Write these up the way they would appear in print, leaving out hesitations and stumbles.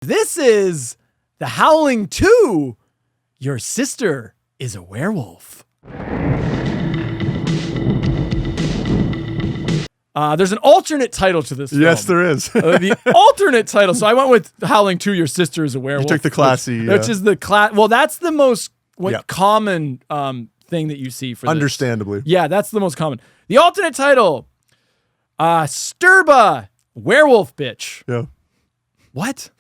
This is the Howling II. Your sister is a werewolf. There's an alternate title to this film. Yes, there is. The alternate title. So I went with Howling II, Your Sister is a Werewolf. You took the classy. Which is the class. Well, that's the most common thing that you see for this. Understandably. Yeah, that's the most common. The alternate title, Sturba, Werewolf Bitch. Yeah. What?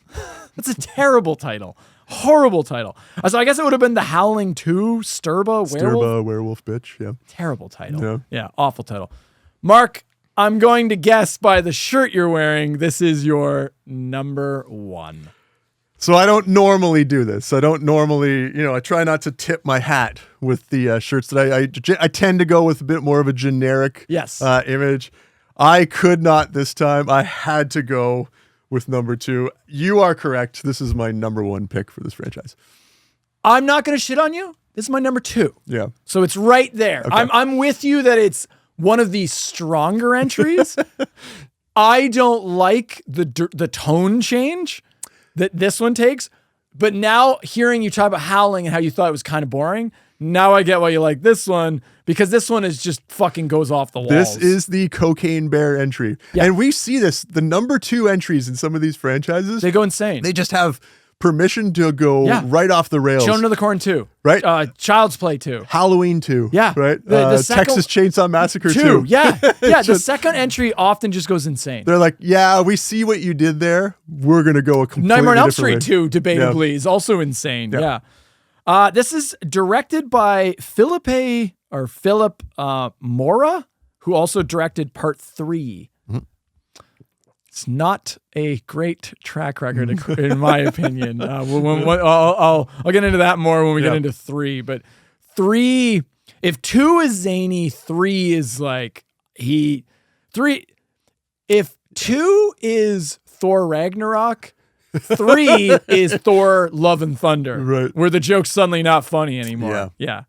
That's a terrible title. Horrible title. So I guess it would have been the Howling II, Sturba, Werewolf. Sturba, Werewolf Bitch. Yeah. Terrible title. Yeah, awful title. Mark, I'm going to guess by the shirt you're wearing, this is your number one. So I don't normally do this. I don't normally, I try not to tip my hat with the shirts that I tend to go with a bit more of a generic image. I could not this time. I had to go with number two. You are correct. This is my number one pick for this franchise. I'm not going to shit on you. This is my number two. Yeah. So it's right there. Okay. I'm with you that it's one of the stronger entries. I don't like the tone change that this one takes, but now hearing you talk about Howling and how you thought it was kind of boring, now I get why you like this one, because this one is just fucking goes off the walls. This is the Cocaine Bear entry. Yeah. And we see this, the number two entries in some of these franchises. They go insane. They just have permission to go right off the rails. Children of the Corn 2. Right. Child's Play 2. Halloween 2. Yeah. Right. The Texas Chainsaw Massacre 2. Yeah. Yeah. The second entry often just goes insane. They're like, yeah, we see what you did there. We're going to go a completely Nightmare on Elm different Street way. 2, debatably, is also insane. Yeah. This is directed by Philippe Mora, who also directed Part 3. It's not a great track record, in my opinion. I'll get into that more when we get into 3. But 3, if 2 is zany, 3 is like if 2 is Thor Ragnarok, 3 is Thor Love and Thunder, right? Where the joke's suddenly not funny anymore. Yeah.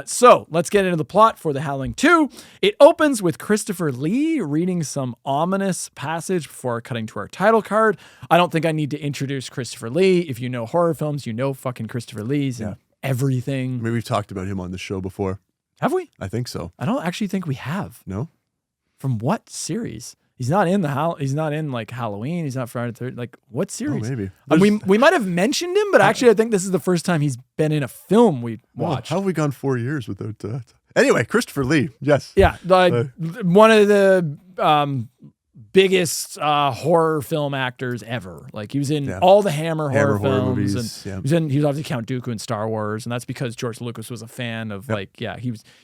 So let's get into the plot for The Howling II. It opens with Christopher Lee reading some ominous passage before cutting to our title card. I don't think I need to introduce Christopher Lee. If you know horror films, you know fucking Christopher Lee's and everything. Maybe we've talked about him on the show before. Have we? I think so. I don't actually think we have. No? From what series? He's not in he's not in like Halloween. He's not Friday the 13th. Like what series? Oh, maybe. We might have mentioned him, but actually I think this is the first time he's been in a film we watched. How have we gone 4 years without that? Anyway, Christopher Lee. Yes. Yeah. One of the biggest horror film actors ever. Like he was in all the Hammer horror films movies, and he was obviously Count Dooku in Star Wars, and that's because George Lucas was a fan of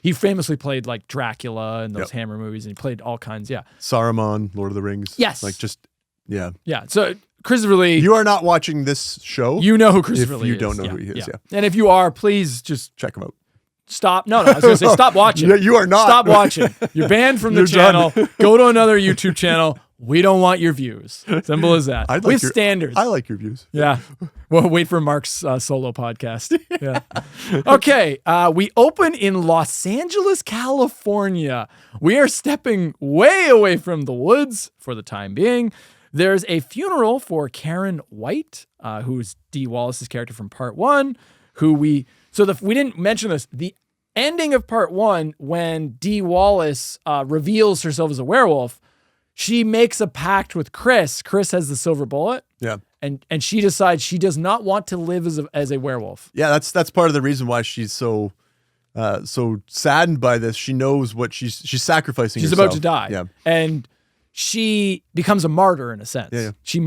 he famously played like Dracula in those Hammer movies, and he played all kinds. Saruman, Lord of the Rings. Yes. Like just So Christopher Lee. You are not watching this show. You know who Christopher Lee is. If you don't know who he is, And if you are, please just check him out. Stop. No, I was going to say stop watching. Yeah, you are not. Stop watching. You're banned from the channel. Go to another YouTube channel. We don't want your views. Simple as that. We have standards. I like your views. Yeah. Well, wait for Mark's solo podcast. Yeah. Okay. We open in Los Angeles, California. We are stepping way away from the woods for the time being. There's a funeral for Karen White, who's Dee Wallace's character from Part 1, we didn't mention this. The ending of Part 1, when Dee Wallace reveals herself as a werewolf, she makes a pact with Chris. Chris has the silver bullet. Yeah. And she decides she does not want to live as a werewolf. Yeah, that's part of the reason why she's so saddened by this. She knows what she's sacrificing herself. She's about to die. Yeah. And she becomes a martyr in a sense. Yeah. She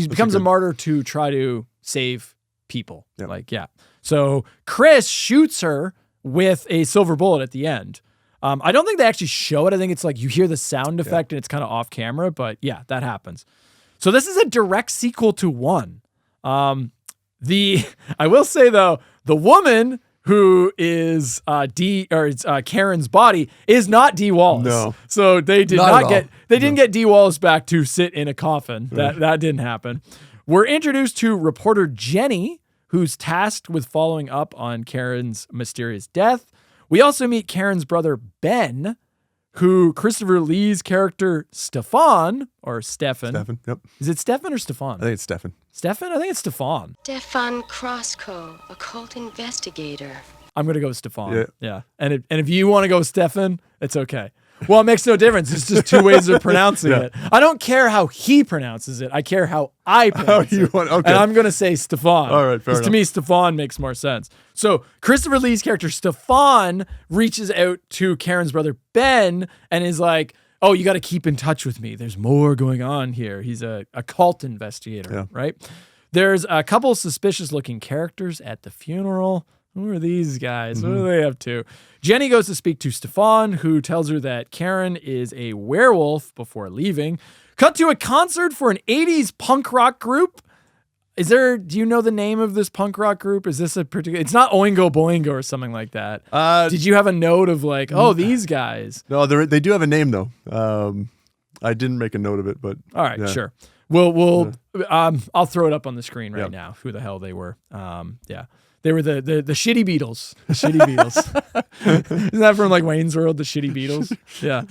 becomes a martyr to try to save people. Yeah. So Chris shoots her with a silver bullet at the end. I don't think they actually show it. I think it's like you hear the sound effect and it's kind of off camera, but yeah, that happens. So this is a direct sequel to 1. I will say though, the woman who is Karen's body is not Dee Wallace. No. So they didn't get Dee Wallace back to sit in a coffin. That didn't happen. We're introduced to reporter Jenny, who's tasked with following up on Karen's mysterious death. We also meet Karen's brother, Ben, who Christopher Lee's character Stefan, or Stefan. Stefan, yep. Is it Stefan or Stefan? I think it's Stefan. Stefan? I think it's Stefan. Stefan Krosko, occult investigator. I'm going to go with Stefan. Yeah. And if you want to go with Stefan, it's okay. Well, it makes no difference. It's just two ways of pronouncing it. I don't care how he pronounces it. I care how I pronounce it. Okay. And I'm going to say Stefan. All right, fair enough. To me, Stefan makes more sense. So Christopher Lee's character, Stefan, reaches out to Karen's brother, Ben, and is like, oh, you got to keep in touch with me. There's more going on here. He's a cult investigator, right? There's a couple suspicious-looking characters at the funeral. Who are these guys? What are they up to? Jenny goes to speak to Stefan, who tells her that Karen is a werewolf before leaving. Cut to a concert for an 80s punk rock group. Do you know the name of this punk rock group? Is this a particular, it's not Oingo Boingo or something like that. Did you have a note of like, oh, these guys? No, they do have a name though. I didn't make a note of it, but. All right, sure. I'll throw it up on the screen right now. Who the hell they were. They were the Shitty Beatles. The Shitty Beatles. Isn't that from like Wayne's World, the Shitty Beatles? Yeah.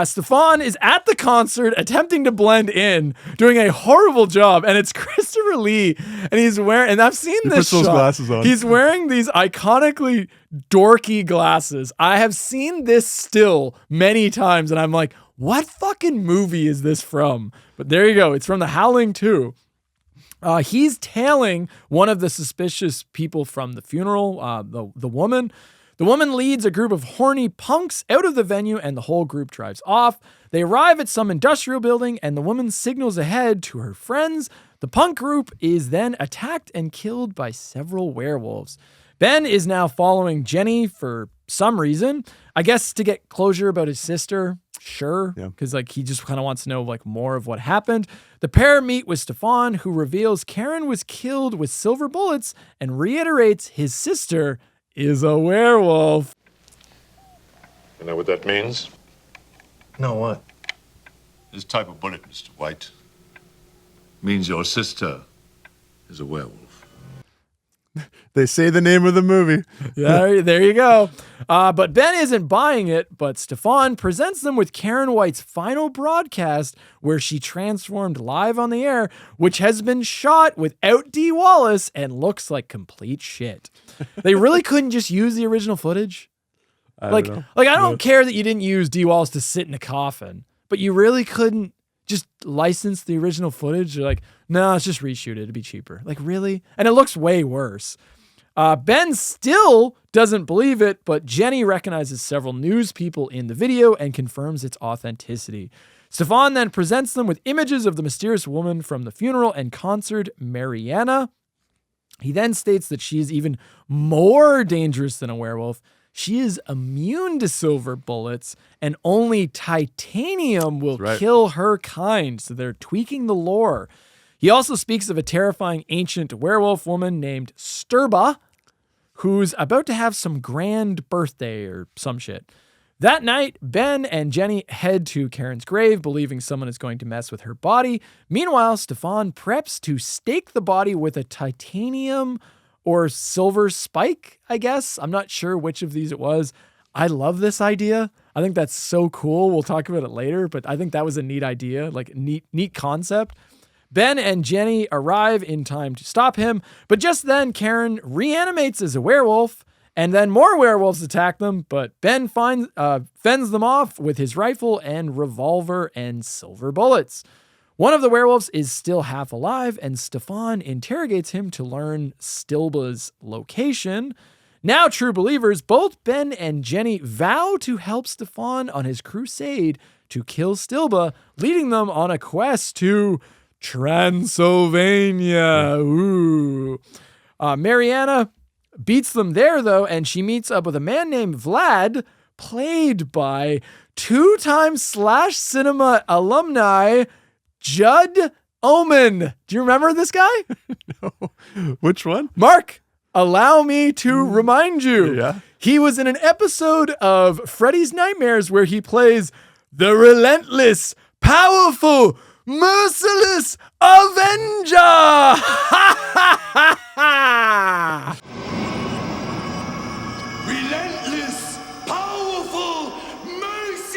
Stefan is at the concert attempting to blend in, doing a horrible job, and it's Christopher Lee, and he's wearing, and I've seen this shot. Glasses on. He's wearing these iconically dorky glasses. I have seen this still many times, and I'm like, what fucking movie is this from? But there you go. It's from the Howling II. He's tailing one of the suspicious people from the funeral, the woman. The woman leads a group of horny punks out of the venue, and the whole group drives off. They arrive at some industrial building, and the woman signals ahead to her friends. The punk group is then attacked and killed by several werewolves. Ben is now following Jenny for some reason. I guess to get closure about his sister. Sure, because like he just kind of wants to know like more of what happened. The pair meet with Stefan, who reveals Karen was killed with silver bullets and reiterates his sister is a werewolf. You know what that means? No, what? This type of bullet, Mr. White, means your sister is a werewolf. They say the name of the movie. Yeah, there you go. But Ben isn't buying it, but Stefan presents them with Karen White's final broadcast where she transformed live on the air, which has been shot without Dee Wallace and looks like complete shit. They really couldn't just use the original footage? I don't care that you didn't use Dee Wallace to sit in a coffin, but you really couldn't just license the original footage? You're like, no, let's just reshoot it. It'd be cheaper. Like, really? And it looks way worse. Ben still doesn't believe it, but Jenny recognizes several news people in the video and confirms its authenticity. Stefan then presents them with images of the mysterious woman from the funeral and concert, Mariana. He then states that she is even more dangerous than a werewolf. She is immune to silver bullets, and only titanium will kill her kind. So they're tweaking the lore. He also speaks of a terrifying ancient werewolf woman named Sturba, who's about to have some grand birthday or some shit. That night, Ben and Jenny head to Karen's grave, believing someone is going to mess with her body. Meanwhile, Stefan preps to stake the body with a titanium or silver spike, I guess. I'm not sure which of these it was. I love this idea. I think that's so cool. We'll talk about it later, but I think that was a neat idea, like neat concept. Ben and Jenny arrive in time to stop him, but just then Karen reanimates as a werewolf, and then more werewolves attack them, but Ben fends them off with his rifle and revolver and silver bullets. One of the werewolves is still half alive, and Stefan interrogates him to learn Stilba's location. Now true believers, both Ben and Jenny vow to help Stefan on his crusade to kill Stilba, leading them on a quest to Transylvania. Ooh. Mariana beats them there, though, and she meets up with a man named Vlad, played by two-time Slash Cinema alumni Judd Omen. Do you remember this guy? No. Which one? Mark, allow me to remind you. Yeah. He was in an episode of Freddy's Nightmares where he plays the relentless, powerful, merciless Avenger. Relentless, powerful, merciless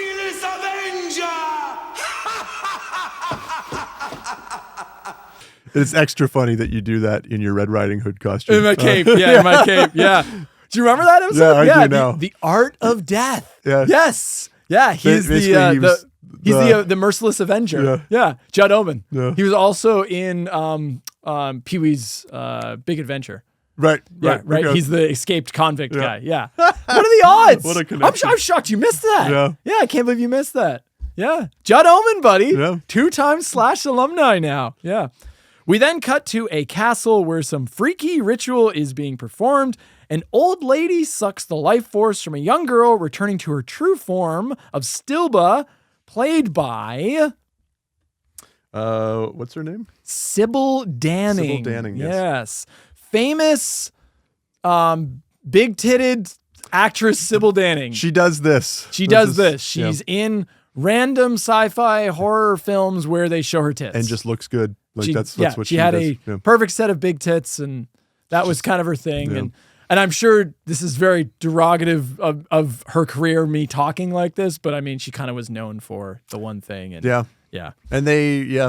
It's extra funny that you do that in your Red Riding Hood costume. In my cape. In my cape. Yeah. Do you remember that episode? Yeah, I do now. The Art of Death. Yeah. Yes. Yeah. He's Basically, the Merciless Avenger. Yeah. Judd Omen. Yeah. He was also in Pee-wee's Big Adventure. Right. Okay. He's the escaped convict guy. Yeah. What are the odds? What a connection. I'm shocked you missed that. Yeah. I can't believe you missed that. Yeah. Judd Omen, buddy. Yeah. 2-time / alumni now. Yeah. We then cut to a castle where some freaky ritual is being performed. An old lady sucks the life force from a young girl returning to her true form of Stilba, played by... what's her name? Sybil Danning. Sybil Danning, yes. Famous, big-titted actress Sybil Danning. She does this. She's in random sci-fi horror films where they show her tits. And just looks good. Like that's what she had does. a perfect set of big tits, and that was kind of her thing. Yeah. And I'm sure this is very derogative of her career, me talking like this, but I mean, she kind of was known for the one thing. And yeah. And they.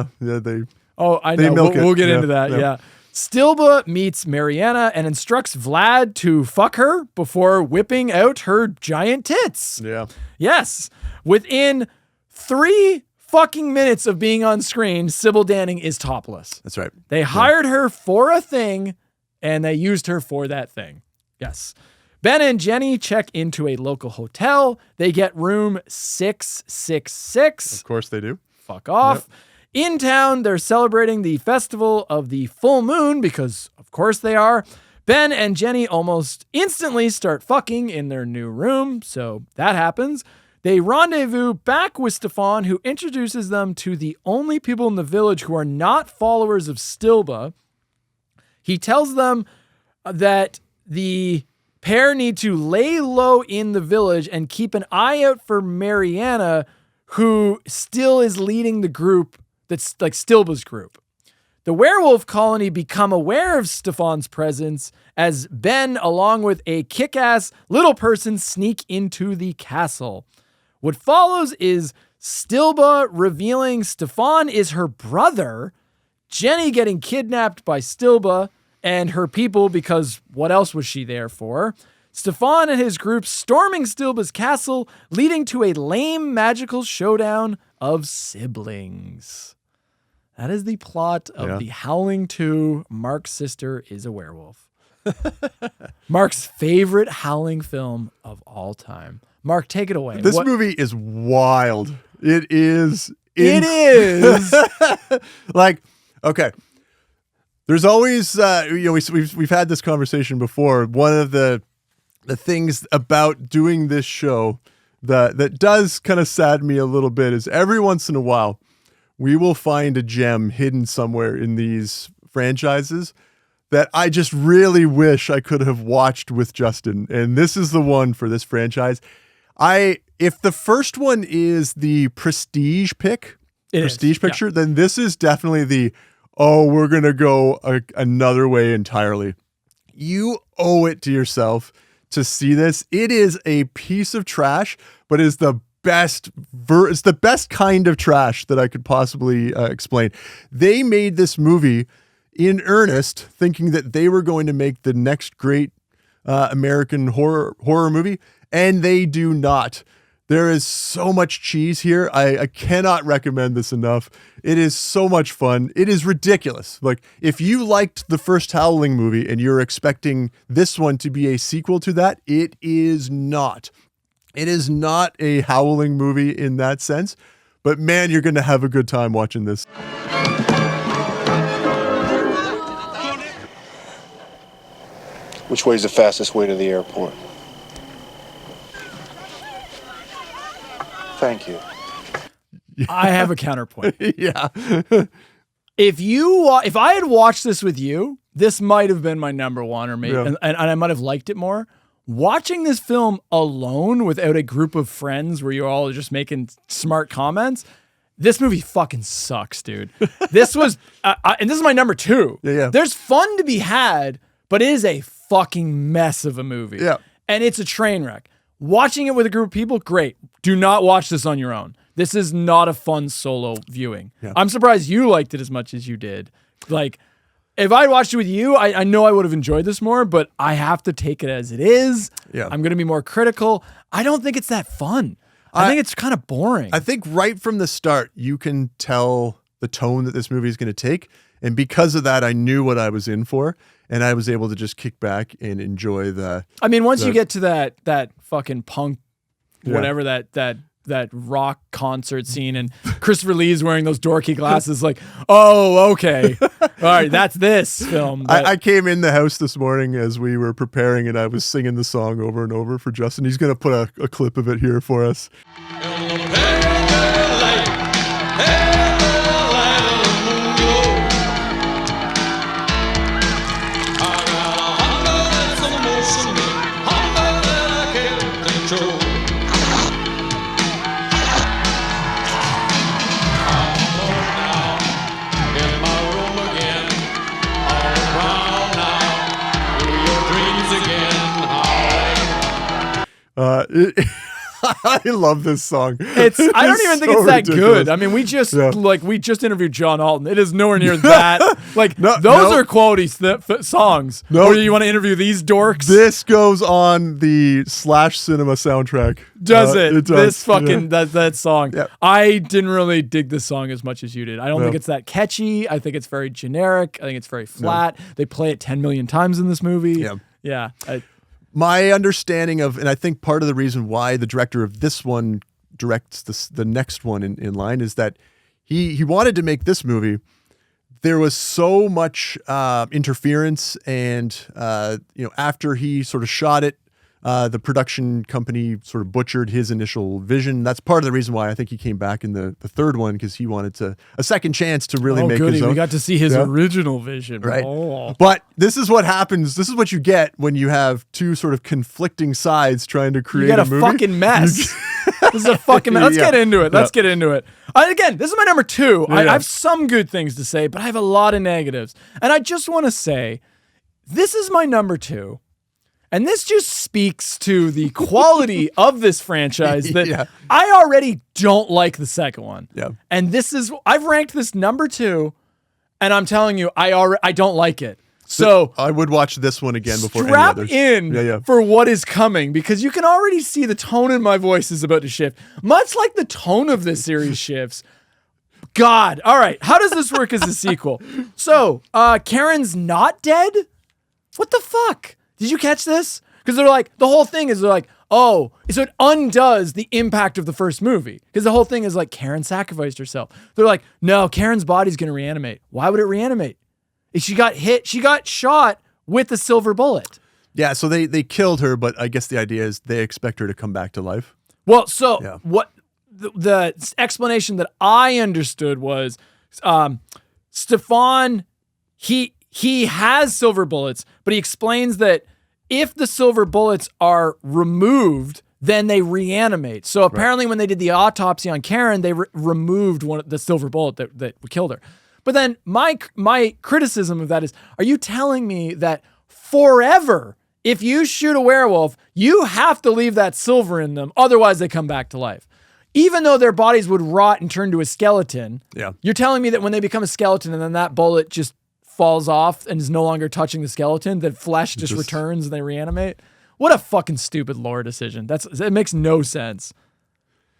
Oh, I they know. milk We'll get it. into that. Yeah. Stilba meets Mariana and instructs Vlad to fuck her before whipping out her giant tits. Yeah. Yes. Within 3 fucking minutes of being on screen, Sybil Danning is topless. That's right. They hired her for a thing, and they used her for that thing. Yes. Ben and Jenny check into a local hotel. They get room 666. Of course they do. Fuck off. Yep. In town, they're celebrating the festival of the full moon because, of course, they are. Ben and Jenny almost instantly start fucking in their new room, so that happens. They rendezvous back with Stefan, who introduces them to the only people in the village who are not followers of Stilba. He tells them that the pair need to lay low in the village and keep an eye out for Mariana, who still is leading the group that's like Stilba's group. The werewolf colony become aware of Stefan's presence as Ben, along with a kick-ass little person, sneak into the castle. What follows is Stilba revealing Stefan is her brother, Jenny getting kidnapped by Stilba and her people because what else was she there for? Stefan and his group storming Stilba's castle, leading to a lame magical showdown of siblings. That is the plot of the Howling II. Mark's sister is a werewolf. Mark's favorite Howling film of all time. Mark, take it away. This movie is wild. It is. It is. Like, okay. There's always, we've had this conversation before. One of the things about doing this show that does kind of sadden me a little bit is every once in a while, we will find a gem hidden somewhere in these franchises that I just really wish I could have watched with Justin. And this is the one for this franchise. If the first one is the prestige picture, then this is definitely we're going to go another way entirely. You owe it to yourself to see this. It is a piece of trash, but is the best it's the best kind of trash that I could possibly explain. They made this movie in earnest, thinking that they were going to make the next great American horror movie, and they do not. There is so much cheese here. I cannot recommend this enough. It is so much fun. It is ridiculous. Like, if you liked the first Howling movie and you're expecting this one to be a sequel to that, it is not. It is not a Howling movie in that sense, but man, you're going to have a good time watching this. Which way is the fastest way to the airport? Thank you. I have a counterpoint. Yeah. If I had watched this with you, this might have been my number one, or maybe, and I might have liked it more. Watching this film alone without a group of friends where you're all just making smart comments, this movie fucking sucks, dude. This was, and this is my number two. Yeah. There's fun to be had, but it is a fucking mess of a movie. Yeah. And it's a train wreck. Watching it with a group of people, great. Do not watch this on your own. This is not a fun solo viewing. Yeah. I'm surprised you liked it as much as you did, Like, if I watched it with you, I know I would have enjoyed this more, but I have to take it as it is. Yeah. I'm going to be more critical. I don't think it's that fun. I think it's kind of boring. I think right from the start, you can tell the tone that this movie is going to take. And because of that, I knew what I was in for. And I was able to just kick back and enjoy the... I mean, once you get to that fucking punk, whatever, that rock concert scene, and Christopher Lee's wearing those dorky glasses, like, oh, okay. All right, that's this film. I came in the house this morning as we were preparing, and I was singing the song over and over for Justin. He's going to put a clip of it here for us. I love this song. I don't even think it's that good. I mean, we just interviewed John Alton. It is nowhere near that. Like, those are quality songs. Or you want to interview these dorks? This goes on the Slash Cinema soundtrack. Does it? It does. This fucking that song. Yeah. I didn't really dig this song as much as you did. I don't think it's that catchy. I think it's very generic. I think it's very flat. They play it 10 million times in this movie. Yeah. My understanding of, and I think part of the reason why the director of this one directs the next one in line is that he wanted to make this movie. There was so much interference, and after he sort of shot it, the production company sort of butchered his initial vision. That's part of the reason why I think he came back in the third one, because he wanted a second chance to really make his own. We got to see his original vision. Right. Oh. But this is what happens. This is what you get when you have two sort of conflicting sides trying to create a movie. You got a fucking mess. This is a fucking mess. Let's get into it. Let's get into it. Again, this is my number 2. I have some good things to say, but I have a lot of negatives. And I just want to say, this is my number 2. And this just speaks to the quality of this franchise that I already don't like the second one. Yeah. And I've ranked this number 2, and I'm telling you, I don't like it. So I would watch this one again before any strap others. in for what is coming, because you can already see the tone in my voice is about to shift, much like the tone of this series shifts. God. All right. How does this work as a sequel? So Karen's not dead? What the fuck? Did you catch this? Because they're like, the whole thing is they're like, oh, so it undoes the impact of the first movie. Because the whole thing is like, Karen sacrificed herself. They're like, no, Karen's body's going to reanimate. Why would it reanimate? If she got shot with a silver bullet. Yeah, so they killed her, but I guess the idea is they expect her to come back to life. Well, so what the explanation that I understood was Stefan, he has silver bullets, but he explains that if the silver bullets are removed, then they reanimate. So apparently when they did the autopsy on Karen, they removed the silver bullet that killed her. But then my criticism of that is, are you telling me that forever, if you shoot a werewolf, you have to leave that silver in them, otherwise they come back to life? Even though their bodies would rot and turn to a skeleton, you're telling me that when they become a skeleton and then that bullet just falls off and is no longer touching the skeleton, that flesh just returns and they reanimate? What a fucking stupid lore decision. It makes no sense.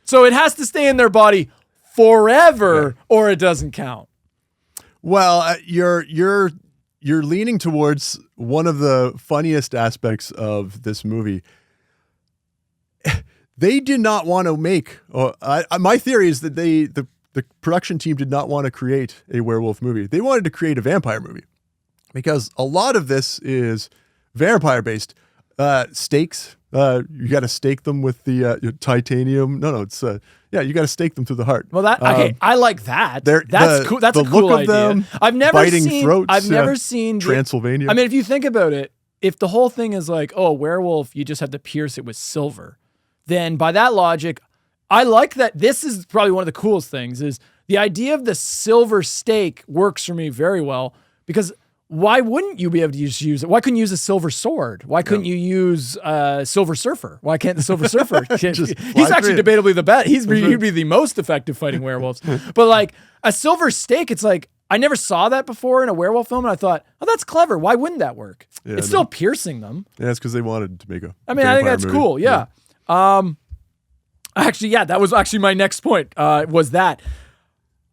So it has to stay in their body forever or it doesn't count. Well, you're leaning towards one of the funniest aspects of this movie. They did not want to make. My theory is that the production team did not want to create a werewolf movie. They wanted to create a vampire movie, because a lot of this is vampire based. Stakes. You got to stake them with the titanium. No, it's you got to stake them through the heart. Well, I like that. That's cool. That's a cool idea. Them, I've never seen Transylvania. I mean, if you think about it, if the whole thing is like, oh, werewolf, you just have to pierce it with silver, then by that logic, I like that. This is probably one of the coolest things, is the idea of the silver stake works for me very well, because why wouldn't you be able to use it? Why couldn't you use a silver sword? Why couldn't you use Silver Surfer? Why can't the Silver Surfer? He's actually debatably the best. He'd be the most effective fighting werewolves. But like a silver stake, it's like, I never saw that before in a werewolf film, and I thought, oh, that's clever. Why wouldn't that work? Yeah, it's still piercing them. Yeah, it's because they wanted to make a I think that's movie. cool. Yeah. Actually, yeah, that was actually my next point, was that.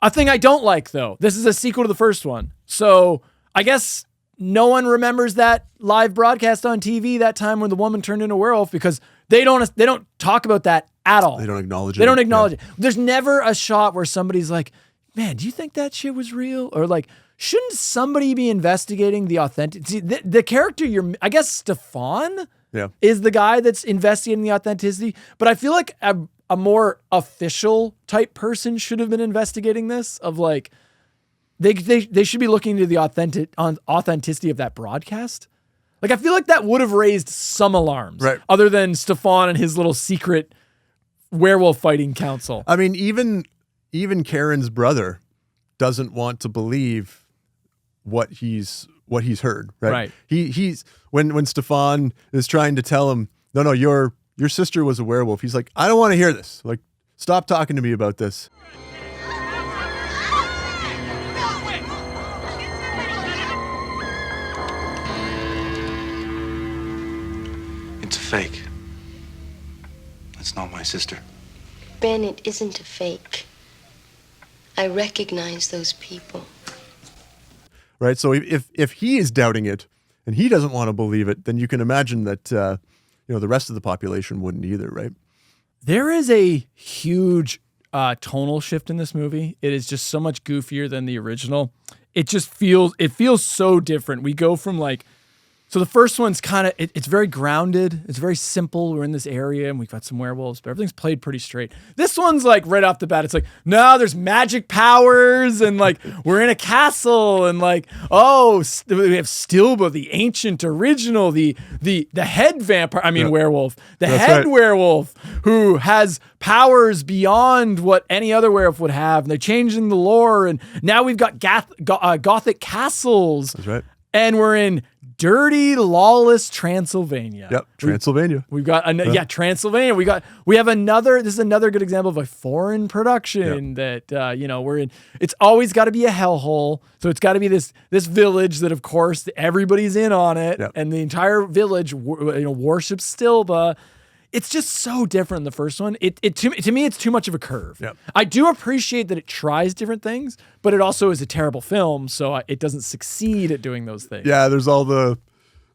A thing I don't like, though, this is a sequel to the first one. So I guess no one remembers that live broadcast on TV that time when the woman turned into a werewolf because they don't talk about that at all. They don't acknowledge it. They don't acknowledge it. There's never a shot where somebody's like, man, do you think that shit was real? Or like, shouldn't somebody be investigating the authenticity? The character I guess Stefan is the guy that's investigating the authenticity. But I feel like a more official type person should have been investigating this of like, they should be looking into the authenticity of that broadcast. Like, I feel like that would have raised some alarms, right? Other than Stefan and his little secret werewolf fighting council. I mean, even Karen's brother doesn't want to believe what he's heard, right? Right. He's when Stefan is trying to tell him, no, your sister was a werewolf. He's like, I don't want to hear this. Like, stop talking to me about this. It's a fake. That's not my sister. Ben, it isn't a fake. I recognize those people. Right. So if he is doubting it and he doesn't want to believe it, then you can imagine that the rest of the population wouldn't either, right? There is a huge tonal shift in this movie. It is just so much goofier than the original. It feels so different. We go from like, so the first one's kind of, it's very grounded. It's very simple. We're in this area and we've got some werewolves, but everything's played pretty straight. This one's like right off the bat. It's like, no, there's magic powers and like we're in a castle and like, oh, we have Stilba, the ancient original, the head vampire. I mean, werewolf, head werewolf who has powers beyond what any other werewolf would have. And they're changing the lore. And now we've got Gothic castles. That's right. And we're in dirty, lawless Transylvania. Yep, Transylvania. We've got Transylvania. We have another. This is another good example of a foreign production that we're in. It's always got to be a hellhole. So it's got to be this village that, of course, everybody's in on it, and the entire village worships Stilba. It's just so different than the first one. To me, it's too much of a curve. Yep. I do appreciate that it tries different things, but it also is a terrible film, so it doesn't succeed at doing those things. Yeah, there's all the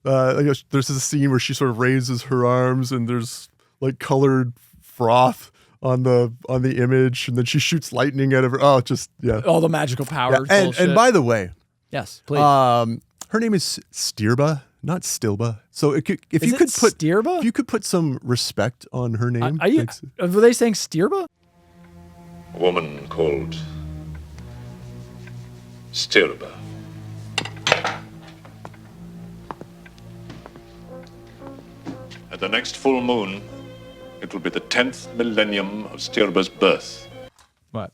there's this scene where she sort of raises her arms and there's like colored froth on the image, and then she shoots lightning out of her. Oh, just all the magical powers. Yeah. And by the way, yes, please. Her name is Stirba. Not Stilba. So if you could put some respect on her name. Were they saying Stirba? A woman called Stirba. At the next full moon, it will be the 10th millennium of Stirba's birth. What?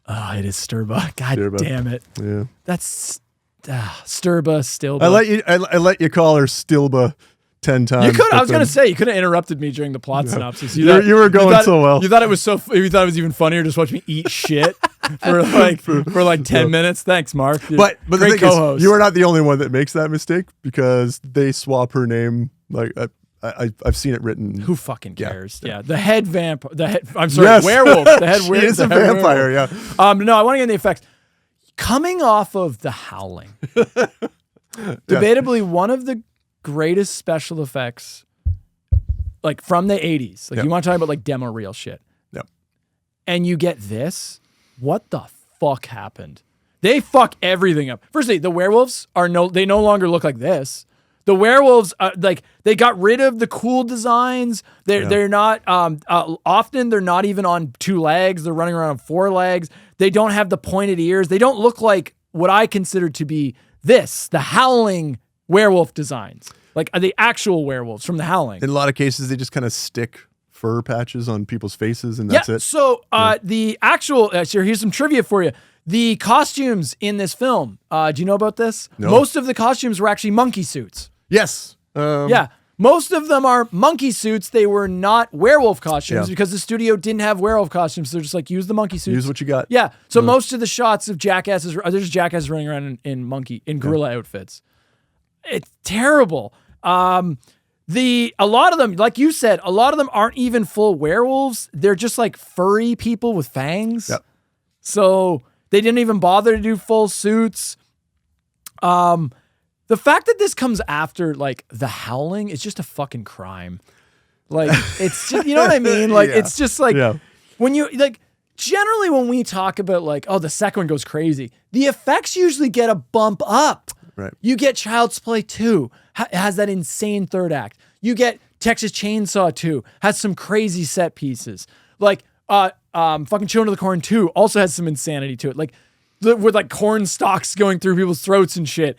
Oh, it is Stirba. God damn it. Yeah. That's Stirba, Stilba. I let you call her Stilba 10 times. You could. I was going to say you could have interrupted me during the plot synopsis. You were going so well. You thought it was even funnier just watch me eat shit for like 10 minutes. Thanks, Mark. But great co-host. You are not the only one that makes that mistake because they swap her name. Like I've seen it written. Who fucking cares? Yeah. The head vampire. I'm sorry, werewolf. The head werewolf. She is a vampire. Werewolf. Yeah. No, I want to get into the effects. Coming off of The Howling, debatably one of the greatest special effects, like from the 80s. Like you want to talk about like demo reel shit. Yep. And you get this. What the fuck happened? They fuck everything up. Firstly, the werewolves they no longer look like this. The werewolves, they got rid of the cool designs. They're not, often they're not even on 2 legs. They're running around on 4 legs. They don't have the pointed ears. They don't look like what I consider to be the Howling werewolf designs. Like the actual werewolves from the Howling. In a lot of cases, they just kind of stick fur patches on people's faces and that's it. So the actual, here's some trivia for you. The costumes in this film, do you know about this? No. Most of the costumes were actually monkey suits. Yes. Yeah. Most of them are monkey suits. They were not werewolf costumes because the studio didn't have werewolf costumes. So they're just like, use the monkey suits. Use what you got. Yeah. So most of the shots of jackasses, there's jackasses running around in gorilla outfits. It's terrible. A lot of them, like you said, a lot of them aren't even full werewolves. They're just like furry people with fangs. Yep. So they didn't even bother to do full suits. The fact that this comes after like The Howling is just a fucking crime. Like it's just, you know what I mean? Like it's just like when you like generally when we talk about like, oh, the second one goes crazy, the effects usually get a bump up. Right. You get Child's Play 2, has that insane third act. You get Texas Chainsaw 2, has some crazy set pieces. Like fucking Children of the Corn 2 also has some insanity to it. Like with like corn stalks going through people's throats and shit.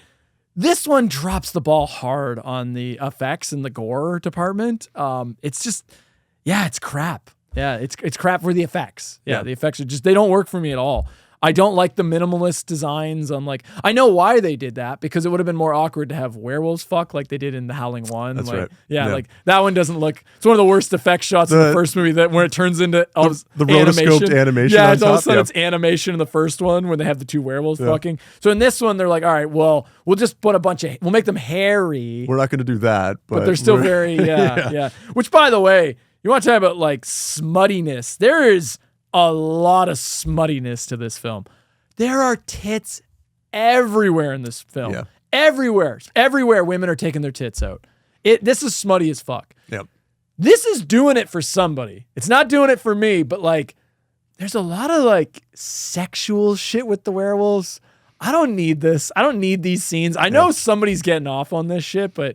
This one drops the ball hard on the effects and the gore department. It's just, it's crap. Yeah, it's crap for the effects. Yeah, the effects are just, they don't work for me at all. I don't like the minimalist designs on like, I know why they did that because it would have been more awkward to have werewolves fuck like they did in The Howling 1. That's like, right. Yeah, like that one doesn't look, it's one of the worst effect shots in the first movie that where it turns into the rotoscoped animation. Yeah, on it's all of a top. sudden it's animation in the first one when they have the two werewolves fucking. So in this one, they're like, all right, well, we'll just put we'll make them hairy. We're not going to do that. But they're still very, yeah. Which by the way, you want to talk about like smuttiness. There is a lot of smuttiness to this film. There are tits everywhere in this film. Yeah. Everywhere women are taking their tits out. This is smutty as fuck. Yep. This is doing it for somebody. It's not doing it for me, but like there's a lot of like sexual shit with the werewolves. I don't need this. I don't need these scenes. I know somebody's getting off on this shit, but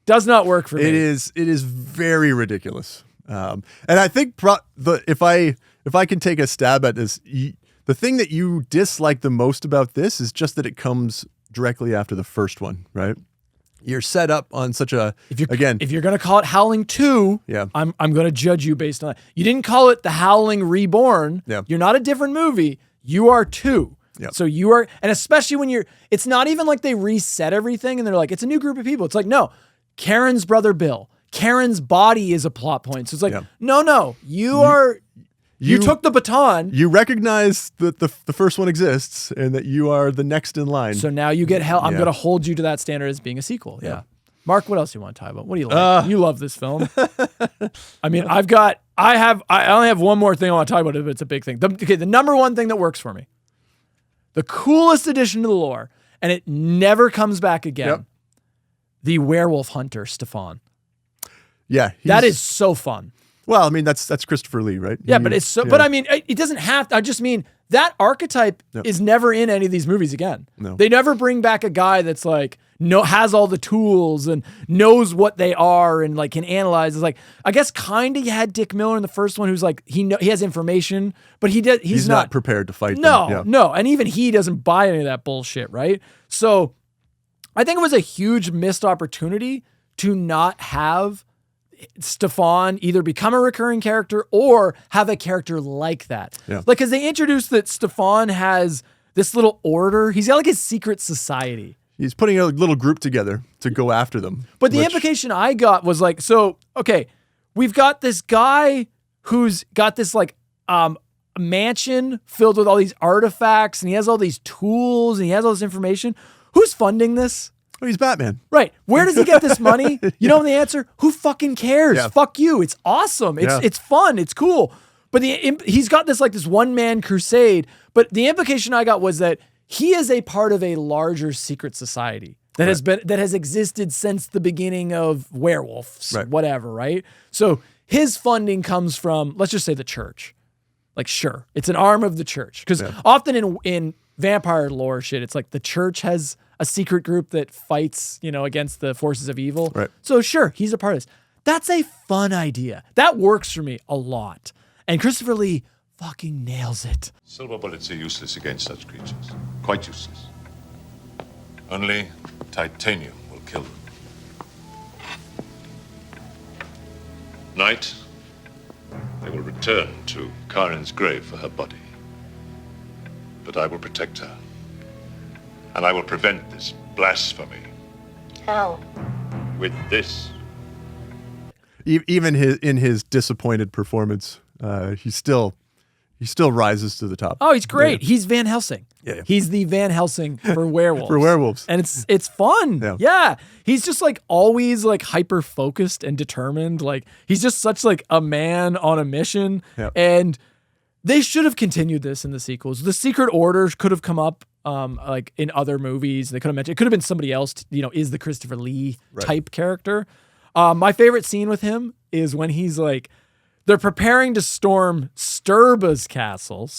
does not work for me. It is very ridiculous. And I think if I can take a stab at this, the thing that you dislike the most about this is just that it comes directly after the first one, right? You're set up on such a if you're gonna call it Howling 2, I'm gonna judge you based on that. You didn't call it The Howling Reborn. Yeah. You're not a different movie. You are 2. Yep. So you are, and especially when it's not even like they reset everything and they're like, it's a new group of people. It's like, no, Karen's brother Bill. Karen's body is a plot point. So it's like, no, you took the baton. You recognize that the first one exists and that you are the next in line. So now you get held. I'm going to hold you to that standard as being a sequel. Yeah. Mark, what else do you want to talk about? What do you like? You love this film. I mean, I only have one more thing I want to talk about, but it's a big thing. The number one thing that works for me, the coolest addition to the lore, and it never comes back again. The werewolf hunter, Stefan. Yeah. That is so fun. Well, I mean, that's Christopher Lee, right? Yeah, but it's so. Yeah. But I mean, it doesn't have. I just mean that archetype is never in any of these movies again. No. They never bring back a guy that's like has all the tools and knows what they are and like can analyze. It's like I guess kind of you had Dick Miller in the first one, who's like he has information, but he's not prepared to fight. No, and even he doesn't buy any of that bullshit, right? So I think it was a huge missed opportunity to not have Stefan either become a recurring character or have a character like that. Yeah. Like, because they introduced that Stefan has this little order. He's got like his secret society. He's putting a little group together to go after them. But the implication I got was like, so, okay, we've got this guy who's got this like mansion filled with all these artifacts and he has all these tools and he has all this information. Who's funding this? Oh, he's Batman. Right. Where does he get this money? You know the answer? Who fucking cares? Yeah. Fuck you. It's awesome. It's fun. It's cool. But he's got this like this one-man crusade. But the implication I got was that he is a part of a larger secret society that has existed since the beginning of Werewolf, whatever, right? So his funding comes from, let's just say, the church. Like, sure, it's an arm of the church. Because often in vampire lore shit, it's like the church has a secret group that fights, against the forces of evil. Right. So sure, he's a part of this. That's a fun idea. That works for me a lot. And Christopher Lee fucking nails it. Silver bullets are useless against such creatures. Quite useless. Only titanium will kill them. Night, they will return to Karen's grave for her body. But I will protect her. And I will prevent this blasphemy. How? With this. even in his disappointed performance, he still rises to the top. Oh, he's great. He's Van Helsing. Yeah. He's the Van Helsing for werewolves. For werewolves. And it's fun. Yeah. He's just like always like hyper focused and determined. Like he's just such like a man on a mission. Yeah. And they should have continued this in the sequels. The Secret Order could have come up like in other movies. They could have mentioned, it could have been somebody else, is the Christopher Lee type character. My favorite scene with him is when he's like, they're preparing to storm Sturba's castle,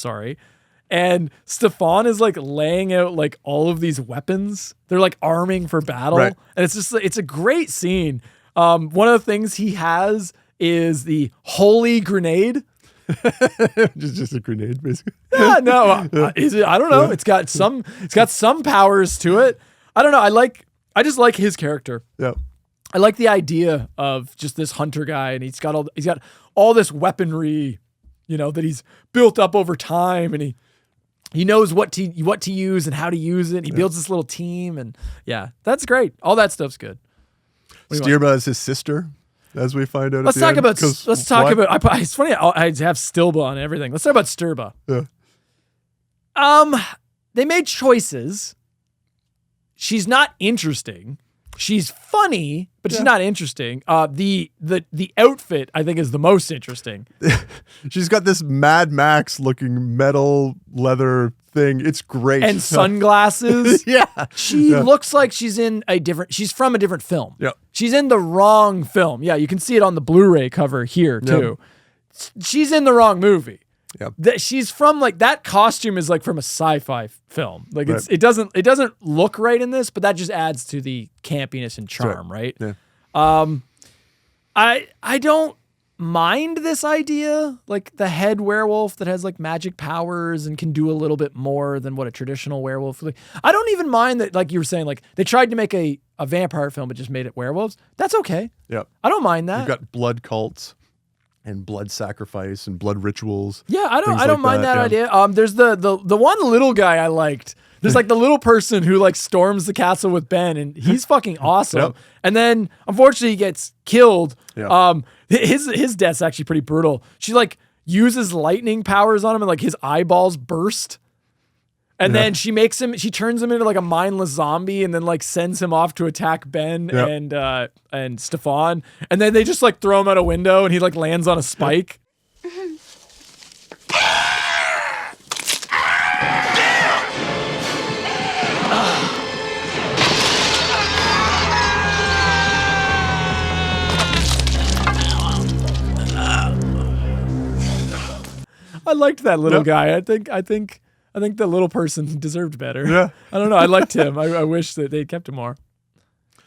and Stefan is like laying out like all of these weapons. They're like arming for battle. Right. And it's a great scene. One of the things he has is the holy grenade. just a grenade, basically. Yeah, no, is it? I don't know. It's got some powers to it. I don't know. I just like his character. Yeah. I like the idea of just this hunter guy, and he's got all this weaponry, that he's built up over time, and he knows what to use and how to use it. He builds this little team, and that's great. All that stuff's good. Sturba is his sister, as we find out. Let's talk about. It's funny. I have Stilba on everything. Let's talk about Sturba. Yeah. They made choices. She's not interesting. She's funny, but she's not interesting. The outfit, I think, is the most interesting. She's got this Mad Max looking metal leather thing. It's great. And sunglasses. Yeah. She looks like she's from a different film. Yeah. She's in the wrong film. Yeah, you can see it on the Blu-ray cover here too. Yep. She's in the wrong movie. Yep. She's from like that costume is like from a sci-fi film. Like it doesn't look right in this, but that just adds to the campiness and charm, right? Yeah. I don't mind this idea, like the head werewolf that has like magic powers and can do a little bit more than what a traditional werewolf. Like, I don't even mind that, like you were saying, like they tried to make a vampire film but just made it werewolves. That's okay. Yep. I don't mind that. You've got blood cults and blood sacrifice and blood rituals. Yeah, I don't mind that idea. There's the one little guy I liked. There's like the little person who like storms the castle with Ben, and he's fucking awesome. Yep. And then unfortunately he gets killed. Yep. His death's actually pretty brutal. She like uses lightning powers on him, and like his eyeballs burst. And then she turns him into like a mindless zombie, and then like sends him off to attack Ben and Stefan. And then they just like throw him out a window, and he like lands on a spike. I liked that little guy. I think the little person deserved better. Yeah. I don't know. I liked him. I wish that they'd kept him more.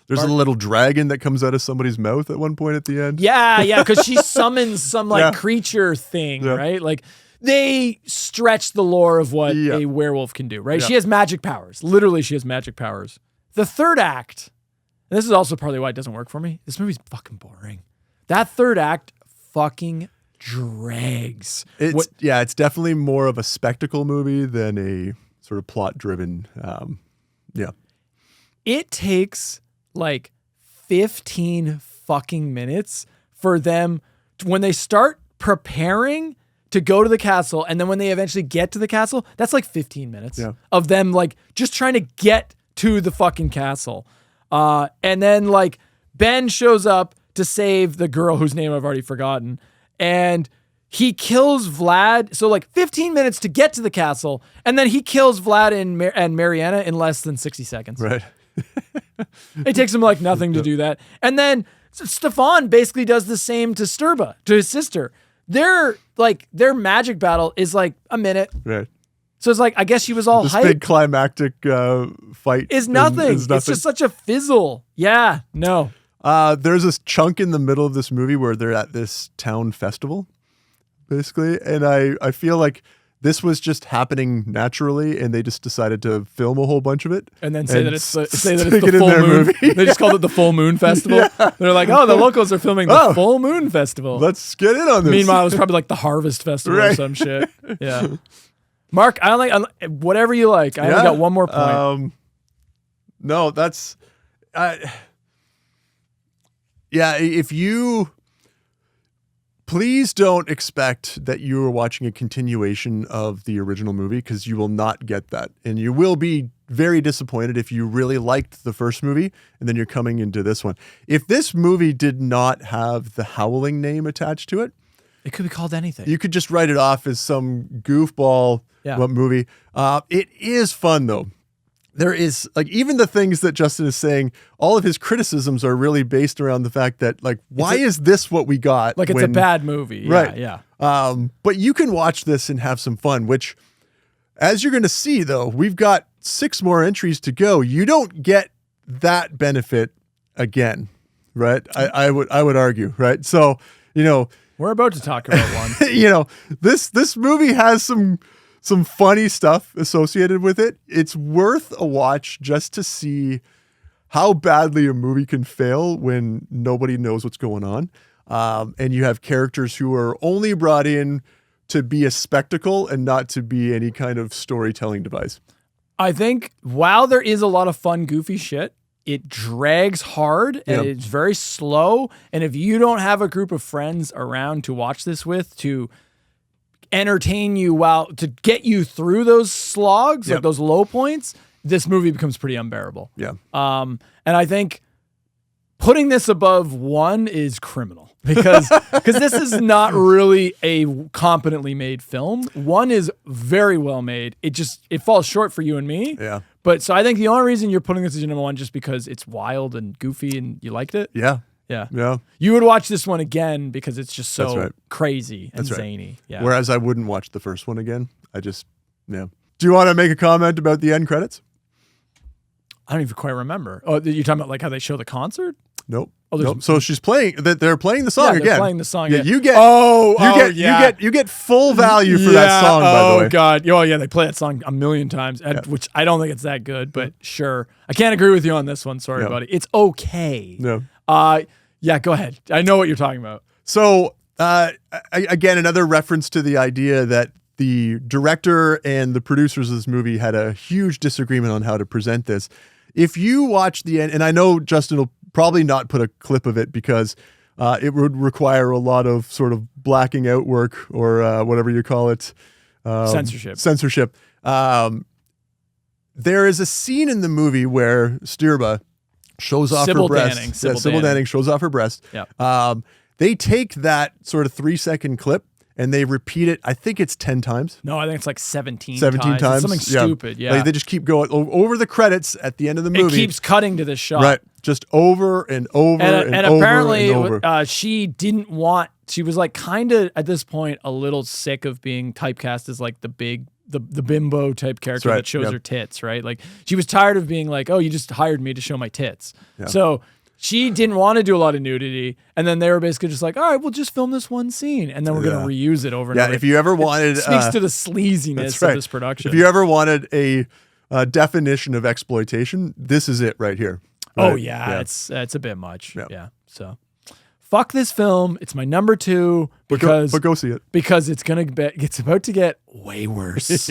There's a little dragon that comes out of somebody's mouth at one point at the end. Yeah, because she summons some like creature thing, right? Like they stretch the lore of what a werewolf can do, right? Yeah. She has magic powers. Literally, she has magic powers. The third act, and this is also probably why it doesn't work for me. This movie's fucking boring. That third act fucking drags. It's definitely more of a spectacle movie than a sort of plot-driven. It takes like 15 fucking minutes for them when they start preparing to go to the castle, and then when they eventually get to the castle, that's like 15 minutes of them like just trying to get to the fucking castle. And then like Ben shows up to save the girl whose name I've already forgotten. And he kills Vlad. So like 15 minutes to get to the castle. And then he kills Vlad and Mariana in less than 60 seconds. Right. It takes him like nothing to do that. And then Stefan basically does the same to Sturba, to his sister. Their magic battle is like a minute. Right. So it's like, I guess she was all this hyped. big climactic fight is nothing. It's just such a fizzle. Yeah, no. There's this chunk in the middle of this movie where they're at this town festival, basically, and I feel like this was just happening naturally, and they just decided to film a whole bunch of it, and then say that it's the full moon. Movie. They just called it the full moon festival. Yeah. They're like, oh, the locals are filming the full moon festival. Let's get in on this. Meanwhile, it was probably like the harvest festival or some shit. Yeah. Mark, I like whatever you like. I only got one more point. No, that's. If you Please don't expect that you are watching a continuation of the original movie, because you will not get that. And you will be very disappointed if you really liked the first movie and then you're coming into this one. If this movie did not have the Howling name attached to it, it could be called anything. You could just write it off as some goofball movie. It is fun, though. There is, like, even the things that Justin is saying, all of his criticisms are really based around the fact that, like, why is this what we got? Like, it's a bad movie. Right. Yeah. But you can watch this and have some fun, which, as you're going to see, though, we've got 6 more entries to go. You don't get that benefit again, right? I would argue, right? So, we're about to talk about one. This movie has some funny stuff associated with it. It's worth a watch just to see how badly a movie can fail when nobody knows what's going on. And you have characters who are only brought in to be a spectacle and not to be any kind of storytelling device. I think while there is a lot of fun, goofy shit, it drags hard and it's very slow. And if you don't have a group of friends around to watch this with, to entertain you to get you through those slogs, like those low points, this movie becomes pretty unbearable. Yeah. And I think putting this above 1 is criminal because this is not really a competently made film. 1 is very well made. It falls short for you and me. Yeah. But so I think the only reason you're putting this as your number 1 just because it's wild and goofy and you liked it. Yeah. Yeah. Yeah. You would watch this one again because it's just so crazy and zany. Yeah. Whereas I wouldn't watch the first one again. Do you want to make a comment about the end credits? I don't even quite remember. Oh, you're talking about like how they show the concert? Nope. So she's playing they're playing the song again. They're playing the song again. You get you get full value for that song, by the way. Oh god. Oh yeah, they play that song a million times, which I don't think it's that good, but sure. I can't agree with you on this one. Sorry, buddy. It's okay. No. Yeah, go ahead. I know what you're talking about. So, again, another reference to the idea that the director and the producers of this movie had a huge disagreement on how to present this. If you watch the end, and I know Justin will probably not put a clip of it because it would require a lot of sort of blacking out work or whatever you call it. Censorship. There is a scene in the movie where Stirba shows off her breast. Sybil Danning shows off her breast. Yeah. They take that sort of 3-second clip and they repeat it. I think it's 10 times. No, I think it's like 17 times. It's something stupid. Yeah. Like they just keep going over the credits at the end of the movie. It keeps cutting to this shot. Right. Just over and over and apparently over. She didn't want, she was like kind of at this point a little sick of being typecast as like the bimbo type character that shows her tits, right? Like she was tired of being like, oh, you just hired me to show my tits. Yeah. So she didn't want to do a lot of nudity. And then they were basically just like, all right, we'll just film this one scene. And then we're going to reuse it over and over. Yeah, if you ever wanted... It speaks to the sleaziness of this production. If you ever wanted a definition of exploitation, this is it right here. Right? Oh, yeah. It's a bit much. Yeah. So... fuck this film. It's my number 2 because but go see it because it's about to get way worse.